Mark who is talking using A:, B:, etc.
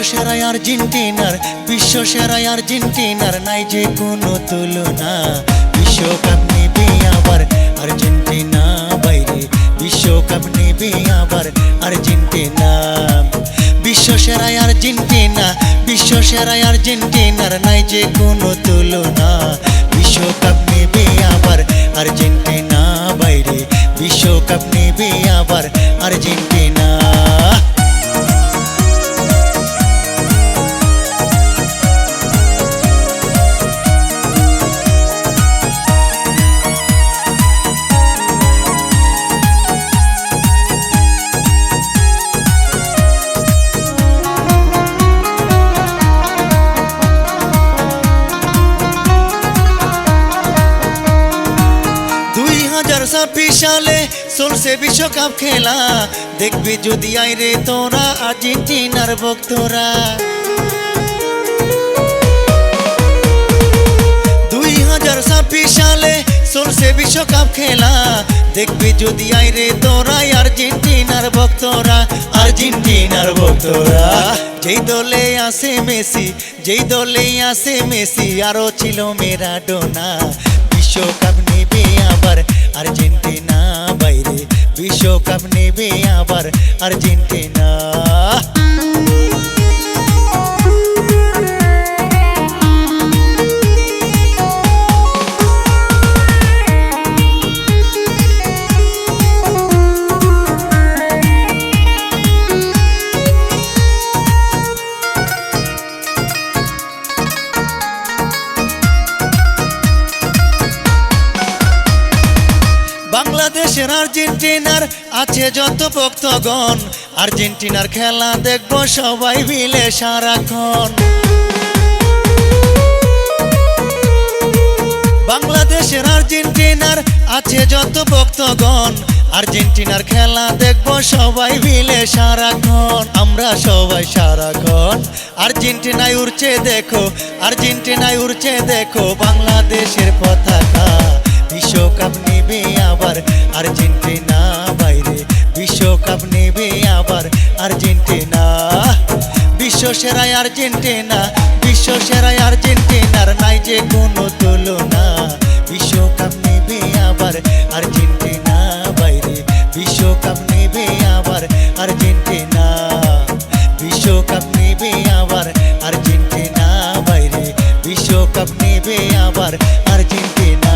A: সেরাই আর্জেন্টিনার, বিশ্ব সেরাই আর্জেন্টিনার নাই যে কোনো তুলনা। বিশ্বকাপ নেবে আবার আর্জেন্টিনা বাইরে, বিশ্বকাপ নেবে আবার আর্জেন্টিনা। বিশ্ব সেরাই আর্জেন্টিনা, বিশ্ব সেরাই আর্জেন্টিনার নাই যে কোনো তুলনা। বিশ্বকাপ নেবে আবার আর্জেন্টিনা বাইরে, বিশ্বকাপ নেবে আবার আর্জেন্টিনা। সালে চলছে বিশ্বকাপ খেলা, দেখবি যদি আইরে তোরা আর্জেন্টিনার ভক্তরা। 2026 সালে চলছে বিশ্বকাপ খেলা, দেখবি যদি আইরে তোরা আর্জেন্টিনার ভক্তরা, আর্জেন্টিনার ভক্তরা। যেই দলে আছে মেসি, যেই দলে আছে মেসি, আরো ছিল ম্যারাডোনা। বিশ্বকাপ নেবে আবার আর্জেন্টিনা বাইরে, বিশ্বকাপ নেবে আবার আর্জেন্টিনা। বাংলাদেশের আর্জেন্টিনার আছে যত ভক্তগণ, আর্জেন্টিনার খেলা দেখবো সবাই মিলে সারাক্ষণ। বাংলাদেশের আর্জেন্টিনার আছে যত ভক্তগণ, আর্জেন্টিনার খেলা দেখবো সবাই মিলে সারাক্ষণ। আমরা সবাই সারাক্ষণ আর্জেন্টিনায় উড়ছে দেখো, আর্জেন্টিনায় উড়ছে দেখো বাংলাদেশের পতাকা। বিশ্বকাপ নেবে আবার আর্জেন্টিনা বাইরে, বিশ্বকাপ নেবে আবার আর্জেন্টিনা। বিশ্ব সেরাই আর্জেন্টিনা, বিশ্ব সেরাই আর্জেন্টিনার নাই যে কোনো তুলনা। বিশ্বকাপ নেবে আবার আর্জেন্টিনা বাইরে, বিশ্বকাপ নেবে আবার আর্জেন্টিনা। বিশ্বকাপ নেবে আবার আর্জেন্টিনা বাইরে, বিশ্বকাপ নেবে আবার আর্জেন্টিনা।